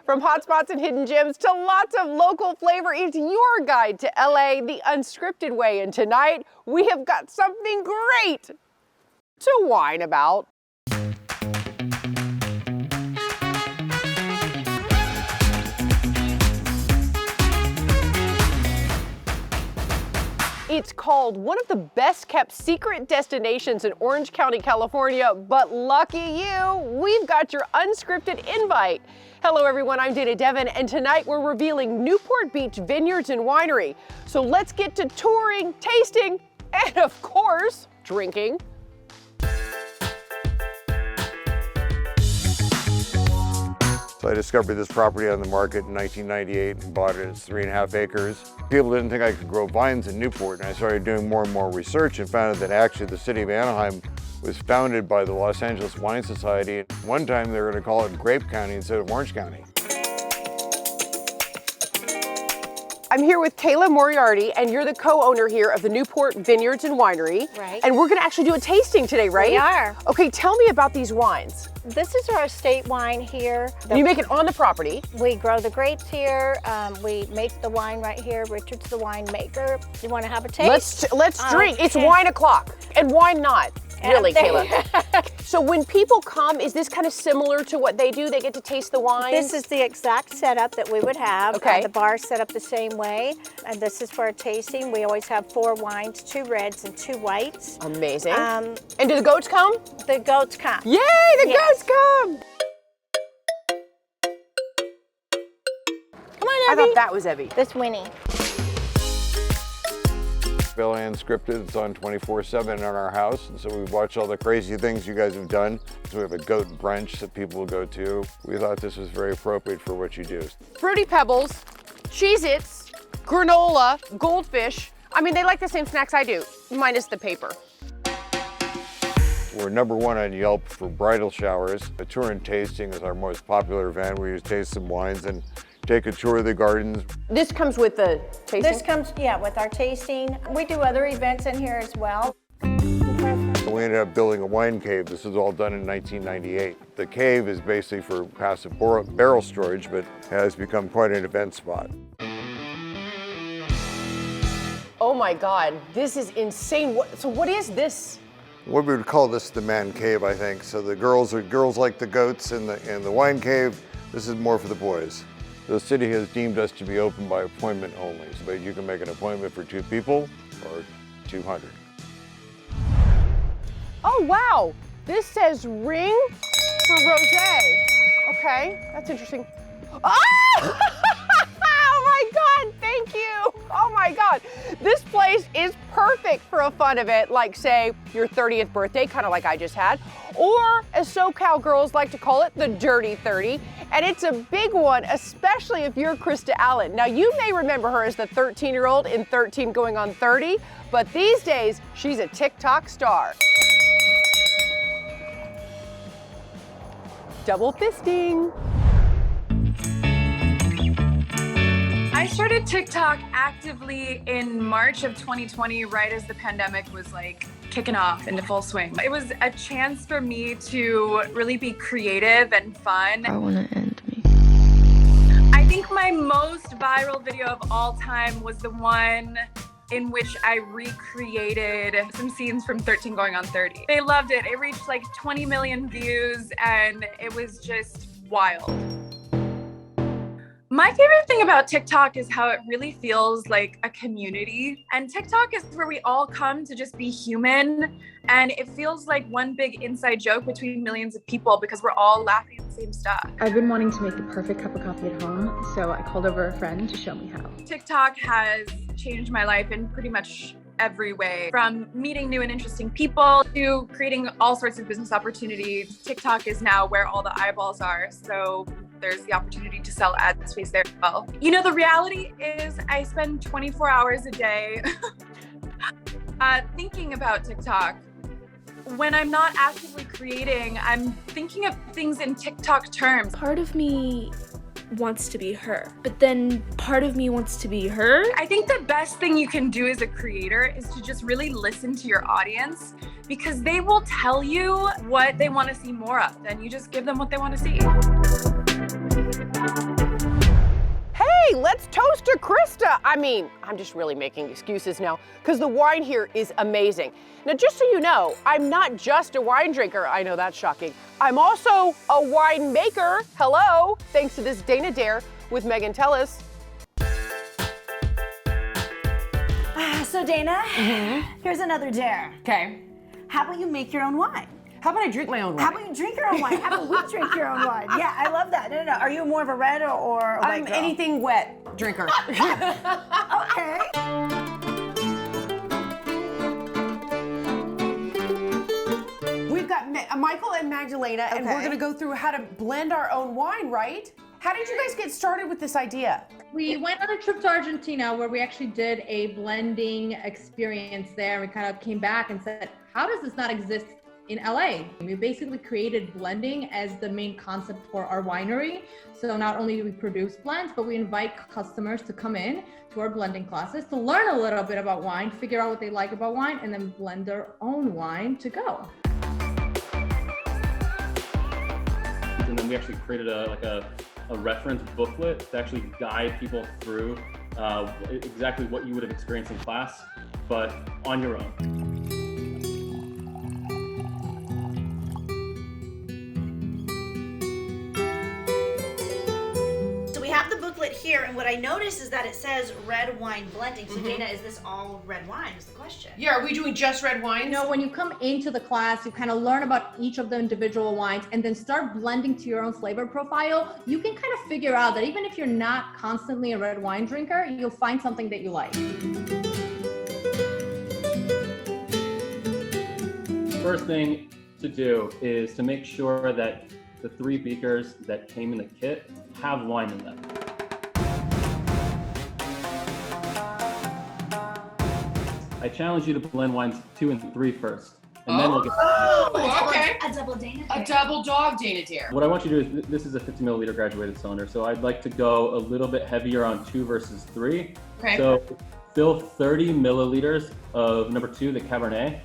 From hotspots and hidden gems to lots of local flavor, it's your guide to LA the unscripted way. And tonight, we have got something great to whine about. It's called one of the best kept secret destinations in Orange County, California, but lucky you, we've got your unscripted invite. Hello everyone, I'm Dana Devin, and tonight we're revealing Newport Beach Vineyards and Winery. So let's get to touring, tasting, and of course, drinking. So I discovered this property on the market in 1998 and bought it. It's 3.5 acres. People didn't think I could grow vines in Newport, and I started doing more and more research and found out that actually the city of Anaheim was founded by the Los Angeles Wine Society. One time they were going to call it Grape County instead of Orange County. I'm here with Kayla Moriarty, and you're the co-owner here of the Newport Vineyards and Winery. Right. And we're gonna actually do a tasting today, right? We are. Okay, tell me about these wines. This is our estate wine here. You make it on the property. We grow the grapes here. We make the wine right here. Richard's the winemaker. You want to have a taste? Let's drink. It's wine o'clock, and why not? Really, Kayla. So when people come, is this kind of similar to what they do? They get to taste the wines? This is the exact setup that we would have. Okay. The bar's set up the same way. And this is for a tasting. We always have 4 wines, 2 reds and 2 whites. Amazing. And do the goats come? The goats come. Yay, the goats come! Come on, Evie. I thought that was Evie. This Winnie. Unscripted, it's on 24/7 in our house, and so we watch all the crazy things you guys have done. So we have a goat brunch that people will go to. We thought this was very appropriate for what you do. Fruity Pebbles, Cheez-Its, granola, goldfish. I mean, they like the same snacks I do, minus the paper. We're #1 on Yelp for bridal showers. The tour and tasting is our most popular event where you taste some wines and take a tour of the gardens. This comes with the tasting? This comes, with our tasting. We do other events in here as well. We ended up building a wine cave. This was all done in 1998. The cave is basically for passive barrel storage, but has become quite an event spot. Oh my God, this is insane. So what is this? What we would call this the man cave, I think. So the girls like the goats in the wine cave. This is more for the boys. The city has deemed us to be open by appointment only, so that you can make an appointment for 2 people or 200. Oh wow, this says ring for rosé. Okay, that's interesting. Oh! Oh my God, thank you. Oh my God, this place is perfect for a fun event like, say, your 30th birthday, kind of like I just had, or as SoCal girls like to call it, the Dirty 30. And it's a big one, especially if you're Krista Allen. Now, you may remember her as the 13-year-old in 13 going on 30, but these days, she's a TikTok star. Double fisting. I started TikTok actively in March of 2020, right as the pandemic was kicking off into full swing. It was a chance for me to really be creative and fun. I want to end me. I think my most viral video of all time was the one in which I recreated some scenes from 13 going on 30. They loved it. It reached 20 million views and it was just wild. My favorite thing about TikTok is how it really feels like a community. And TikTok is where we all come to just be human. And it feels like one big inside joke between millions of people because we're all laughing at the same stuff. I've been wanting to make the perfect cup of coffee at home, so I called over a friend to show me how. TikTok has changed my life in pretty much every way, from meeting new and interesting people to creating all sorts of business opportunities. TikTok is now where all the eyeballs are, so there's the opportunity to sell ad space there as well. You know, the reality is I spend 24 hours a day thinking about TikTok. When I'm not actively creating, I'm thinking of things in TikTok terms. Part of me wants to be her, but then part of me wants to be her. I think the best thing you can do as a creator is to just really listen to your audience because they will tell you what they want to see more of, and you just give them what they want to see. Hey, let's toast to Krista. I mean, I'm just really making excuses now because the wine here is amazing. Now, just so you know, I'm not just a wine drinker. I know that's shocking. I'm also a wine maker. Hello, thanks to this Dana Dare with Megan Tellis. So Dana, here's another dare. Okay. How about you make your own wine? How about I drink my own wine? How about you drink your own wine? How about we drink your own wine? Yeah, I love that. No. Are you more of a red or a white I'm girl? anything wet drinker. Okay. We've got Michael and Magdalena, and we're gonna go through how to blend our own wine, right? How did you guys get started with this idea? We went on a trip to Argentina where we actually did a blending experience there. We kind of came back and said, how does this not exist in LA? We basically created blending as the main concept for our winery. So not only do we produce blends, but we invite customers to come in to our blending classes to learn a little bit about wine, figure out what they like about wine, and then blend their own wine to go. And then we actually created a reference booklet to actually guide people through exactly what you would have experienced in class, but on your own. We have the booklet here, and what I noticed is that it says red wine blending. So Dana, is this all red wine is the question? Yeah, are we doing just red wines? You know, when you come into the class, you kind of learn about each of the individual wines and then start blending to your own flavor profile. You can kind of figure out that even if you're not constantly a red wine drinker, you'll find something that you like. First thing to do is to make sure that the 3 beakers that came in the kit have wine in them. I challenge you to blend wines 2 and 3 first, and then we'll get. Okay. A double Dana A double dog Dana Dare. What I want you to do is, this is a 50 milliliter graduated cylinder, so I'd like to go a little bit heavier on 2 versus 3. Okay. So fill 30 milliliters of number 2, the Cabernet,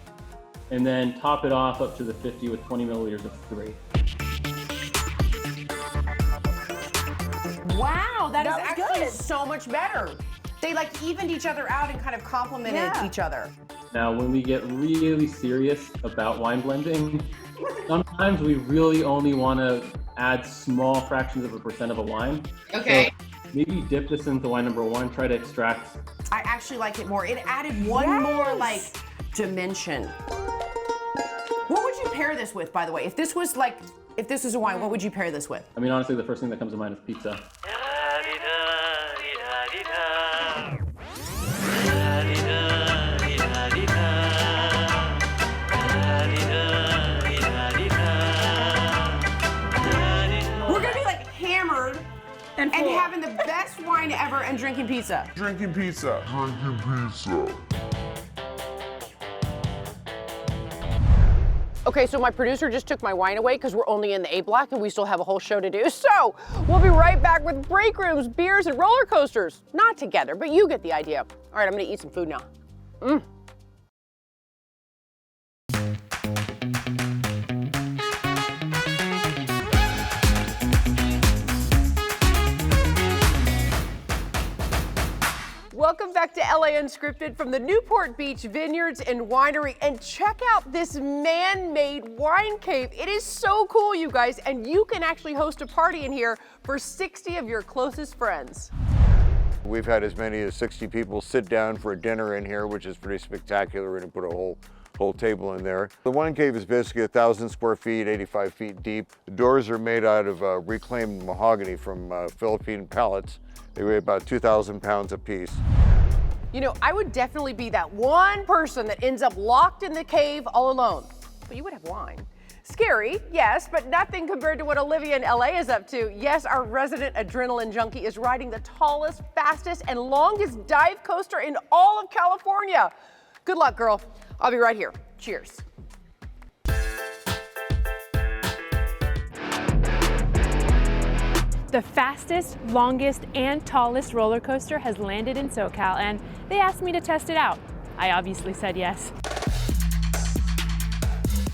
and then top it off up to the 50 with 20 milliliters of 3. Wow, that is was actually good. so much better. They like evened each other out and kind of complemented each other. Now, when we get really serious about wine blending, sometimes we really only want to add small fractions of a % of a wine. Okay. So maybe dip this into wine number 1, try to extract. I actually like it more. It added one more like dimension. What would you pair this with, by the way? If this was a wine, what would you pair this with? I mean, honestly, the first thing that comes to mind is pizza. We're gonna be like hammered and having the best wine ever and drinking pizza. Drinking pizza. Okay, so my producer just took my wine away because we're only in the A block and we still have a whole show to do. So we'll be right back with break rooms, beers, and roller coasters. Not together, but you get the idea. All right, I'm gonna eat some food now. Welcome back to LA Unscripted from the Newport Beach Vineyards and Winery. And check out this man-made wine cave. It is so cool, you guys. And you can actually host a party in here for 60 of your closest friends. We've had as many as 60 people sit down for a dinner in here, which is pretty spectacular, and put a whole table in there. The wine cave is basically 1,000 square feet, 85 feet deep. The doors are made out of reclaimed mahogany from Philippine pallets. They weigh about 2,000 pounds apiece. You know, I would definitely be that one person that ends up locked in the cave all alone. But you would have wine. Scary, yes, but nothing compared to what Olivia in LA is up to. Yes, our resident adrenaline junkie is riding the tallest, fastest, and longest dive coaster in all of California. Good luck, girl. I'll be right here. Cheers. The fastest, longest, and tallest roller coaster has landed in SoCal, and they asked me to test it out. I obviously said yes.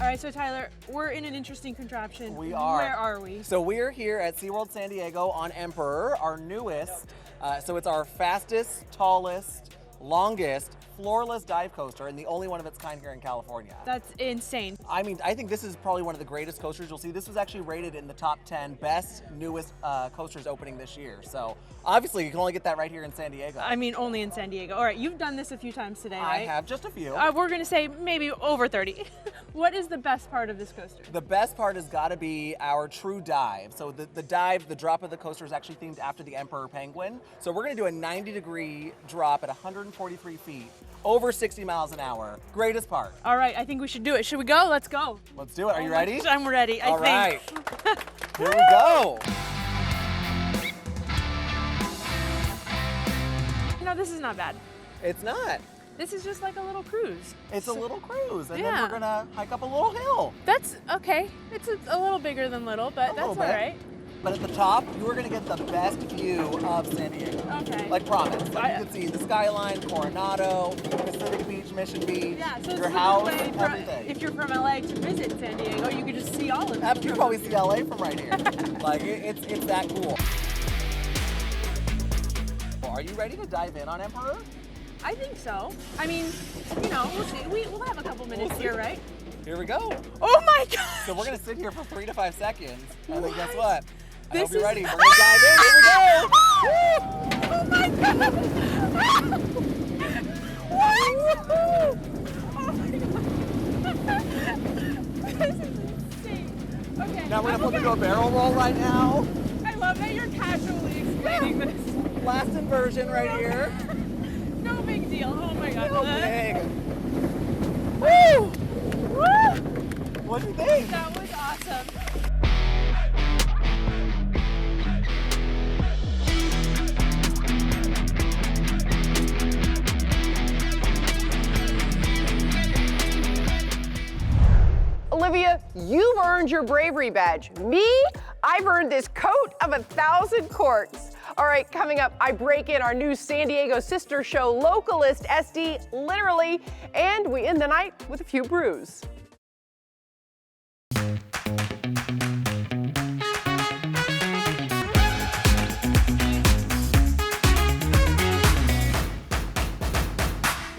All right, so Tyler, we're in an interesting contraption. We are. Where are we? So we're here at SeaWorld San Diego on Emperor, our newest. So it's our fastest, tallest, longest, floorless dive coaster, and the only one of its kind here in California. That's insane. I mean, I think this is probably one of the greatest coasters you'll see. This was actually rated in the top 10 best, newest coasters opening this year. So obviously you can only get that right here in San Diego. I mean, only in San Diego. All right, you've done this a few times today, right? I have just a few. We're gonna say maybe over 30. What is the best part of this coaster? The best part has got to be our true dive. So the dive, the drop of the coaster is actually themed after the Emperor Penguin. So we're going to do a 90-degree drop at 143 feet, over 60 miles an hour. Greatest part. All right, I think we should do it. Should we go? Let's go. Let's do it. Are you ready? I'm ready, All I think. right. Here we go. No, this is not bad. It's not. This is just like a little cruise. It's a little cruise, and then Yeah. we're going to hike up a little hill. That's okay. It's a little bigger than little, but that's all right. But at the top, you are going to get the best view of San Diego. Okay. Like promise. Like you can see the skyline, Coronado, Pacific Beach, Mission Beach, Yeah, so your it's house, a good way everything. if you're from LA to visit San Diego, you can just see all of it. You probably see LA from right here. Like it's that cool. Well, are you ready to dive in on Emperor? I think so. I mean, you know, we'll see. We'll have a couple minutes here, right? Here we go. Oh my God! So we're gonna sit here for 3 to 5 seconds, and then guess what? I This hope you're is- ready. We're gonna dive in. Here we go. Oh my God! What? Oh my God! This is insane. Okay. Now we're gonna flip into a barrel roll right now. I love that you're casually explaining this. Last inversion right here. No big deal. Oh my God. No big. Woo! Woo! What do you think? That was awesome. Olivia, you've earned your bravery badge. Me, I've earned this coat of 1,000 quarts. All right, coming up, I break in our new San Diego sister show, Localist SD, literally, and we end the night with a few brews.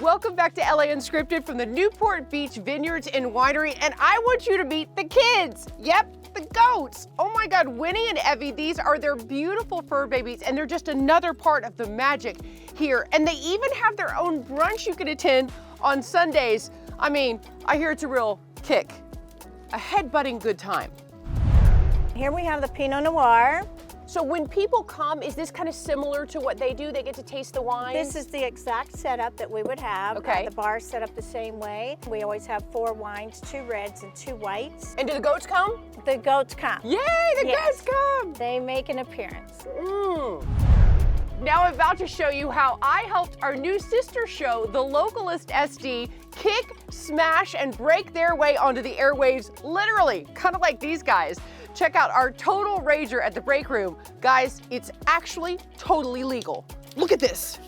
Welcome back to LA Unscripted from the Newport Beach Vineyards and Winery, and I want you to meet the kids. Yep, the goats. Oh my God, Winnie and Evie, these are their beautiful fur babies, and they're just another part of the magic here. And they even have their own brunch you can attend on Sundays. I mean, I hear it's a real kick, a head-butting good time. Here we have the Pinot Noir. So when people come, is this kind of similar to what they do? They get to taste the wine? This is the exact setup that we would have. Okay. The bar's set up the same way. We always have 4 wines, 2 reds, and 2 whites. And do the goats come? The goats come. Yay, the goats come! They make an appearance. Now I'm about to show you how I helped our new sister show, The Localist SD, kick, smash, and break their way onto the airwaves, literally, kind of like these guys. Check out our total rager at the break room. Guys, it's actually totally legal. Look at this.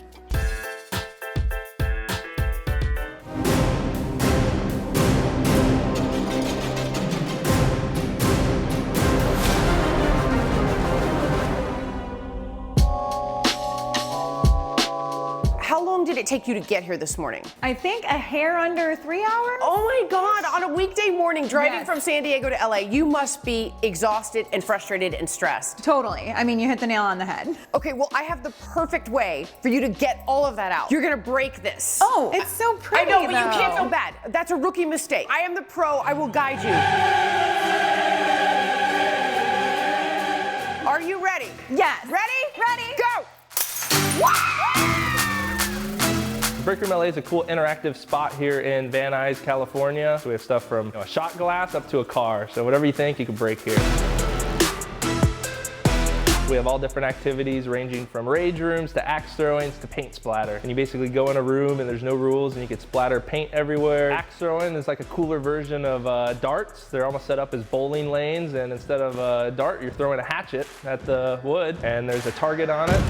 How long did it take you to get here this morning? I think a hair under 3 hours. Oh my God, on a weekday morning driving Yes. from San Diego to LA, you must be exhausted and frustrated and stressed. Totally. I mean, you hit the nail on the head. Okay, well, I have the perfect way for you to get all of that out. You're gonna break this. Oh, it's so pretty. I know, but you can't though. feel bad. That's a rookie mistake. I am the pro, I will guide you. Are you ready? Yes. Ready? Ready. Go! Break Room LA is a cool interactive spot here in Van Nuys, California. So we have stuff from a shot glass up to a car. So whatever you think, you can break here. We have all different activities ranging from rage rooms to axe throwings to paint splatter. And you basically go in a room and there's no rules and you can splatter paint everywhere. Axe throwing is like a cooler version of darts. They're almost set up as bowling lanes, and instead of a dart, you're throwing a hatchet at the wood and there's a target on it.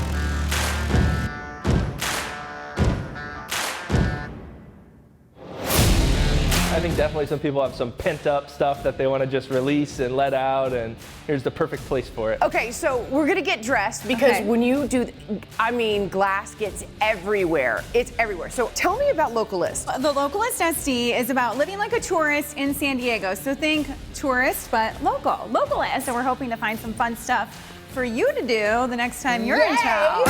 think definitely some people have some pent up stuff that they want to just release and let out, and here's the perfect place for it. Okay, so we're gonna get dressed because when you do, I mean, glass gets everywhere. It's everywhere. So tell me about Localist. The Localist SD is about living like a tourist in San Diego. So think tourist, but local, Localist. And we're hoping to find some fun stuff for you to do the next time you're in town.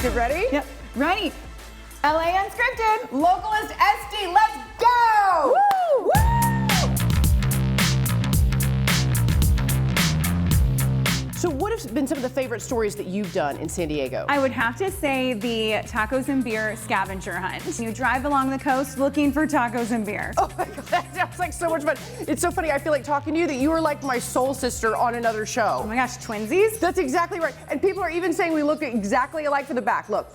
You ready? Yep, ready. LA Unscripted, Localist SD, let's go! Woo! Woo! So what have been some of the favorite stories that you've done in San Diego? I would have to say the tacos and beer scavenger hunt. You drive along the coast looking for tacos and beer. Oh my God, that sounds like so much fun. It's so funny, I feel like talking to you that you are like my soul sister on another show. Oh my gosh, twinsies? That's exactly right. And people are even saying we look exactly alike from the back. Look.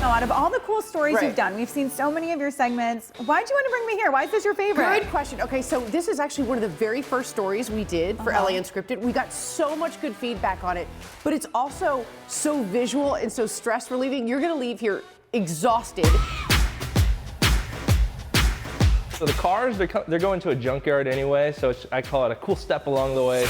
Out of all the cool stories you've done, we've seen so many of your segments. Why'd you want to bring me here? Why is this your favorite? Good question. Okay, so this is actually one of the very first stories we did for LA Unscripted. We got so much good feedback on it, but it's also so visual and so stress relieving. You're gonna leave here exhausted. So the cars, they're going to a junkyard anyway, so I call it a cool step along the way.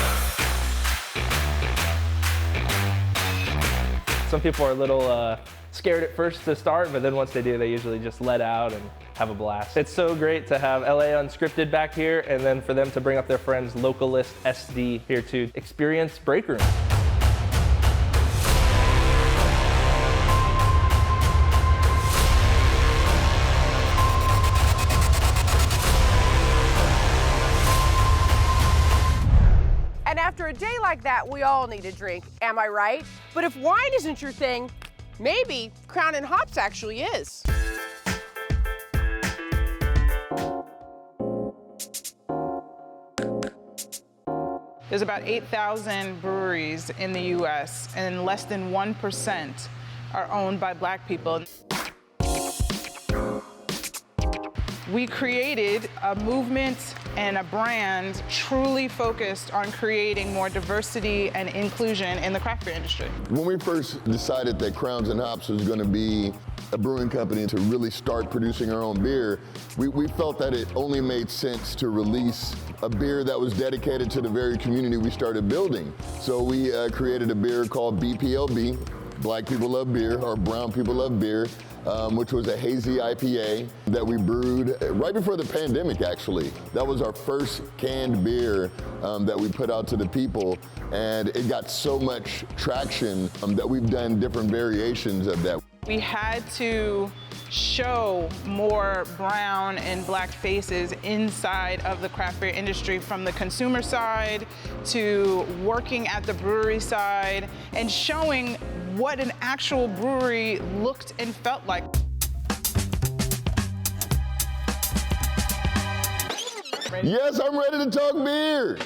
Some people are a little scared at first to start, but then once they do, they usually just let out and have a blast. It's so great to have LA Unscripted back here, and then for them to bring up their friends Localist SD here to experience Break Room. And after a day like that, we all need a drink, am I right? But if wine isn't your thing, maybe Crown and Hops actually is. There's about 8,000 breweries in the US, and less than 1% are owned by Black people. We created a movement and a brand truly focused on creating more diversity and inclusion in the craft beer industry. When we first decided that Crowns and Hops was going to be a brewing company to really start producing our own beer, we felt that it only made sense to release a beer that was dedicated to the very community we started building. So we created a beer called BPLB, Black People Love Beer, or Brown People Love Beer, which was a hazy IPA that we brewed right before the pandemic, actually. That was our first canned beer that we put out to the people, and it got so much traction that we've done different variations of that. We had to show more brown and Black faces inside of the craft beer industry, from the consumer side to working at the brewery side, and showing what an actual brewery looked and felt like. Yes, I'm ready to talk beer.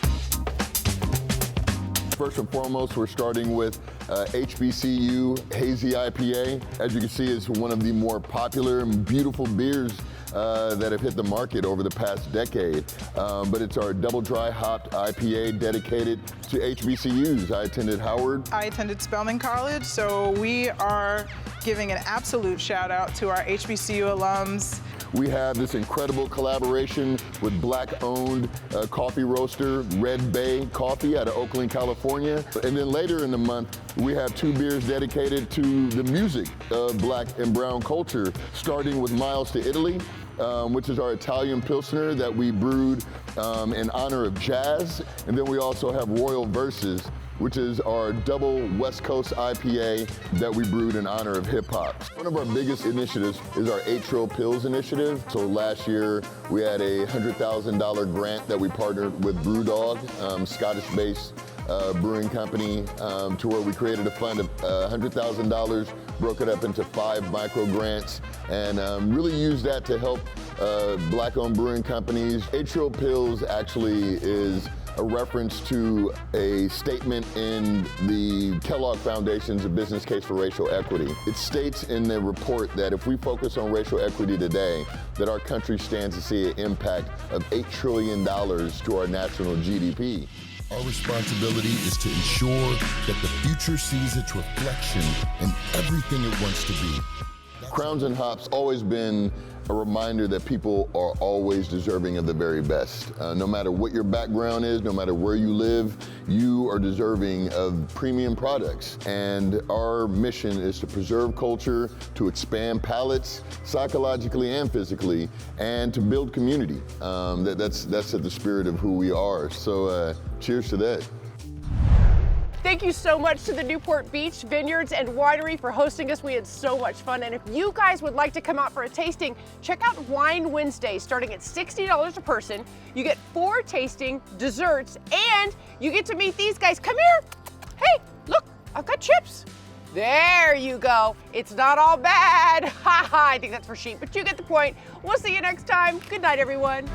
First and foremost, we're starting with HBCU Hazy IPA. As you can see, it's one of the more popular and beautiful beers that have hit the market over the past decade. But it's our double dry hopped IPA dedicated to HBCUs. I attended Howard. I attended Spelman College, so we are giving an absolute shout out to our HBCU alums. We have this incredible collaboration with Black-owned coffee roaster, Red Bay Coffee out of Oakland, California. And then later in the month, we have 2 beers dedicated to the music of Black and brown culture, starting with Miles to Italy, which is our Italian Pilsner that we brewed in honor of jazz. And then we also have Royal Verses, which is our double West Coast IPA that we brewed in honor of hip hop. One of our biggest initiatives is our 8 Trill Pills initiative. So last year we had a $100,000 grant that we partnered with Brewdog, Scottish-based brewing company, to where we created a fund of $100,000, broke it up into 5 micro grants, and really used that to help Black-owned brewing companies. 8 Trill Pills actually is a reference to a statement in the Kellogg Foundation's Business Case for Racial Equity. It states in the report that if we focus on racial equity today, that our country stands to see an impact of $8 trillion to our national GDP. Our responsibility is to ensure that the future sees its reflection in everything it wants to be. Crowns and Hops always been a reminder that people are always deserving of the very best. No matter what your background is, no matter where you live, you are deserving of premium products. And our mission is to preserve culture, to expand palates, psychologically and physically, and to build community. That's at the spirit of who we are. So cheers to that. Thank you so much to the Newport Beach Vineyards and Winery for hosting us. We had so much fun. And if you guys would like to come out for a tasting, check out Wine Wednesday, starting at $60 a person. You get 4 tasting, desserts, and you get to meet these guys. Come here. Hey, look, I've got chips. There you go. It's not all bad. Ha ha, I think that's for sheep, but you get the point. We'll see you next time. Good night, everyone.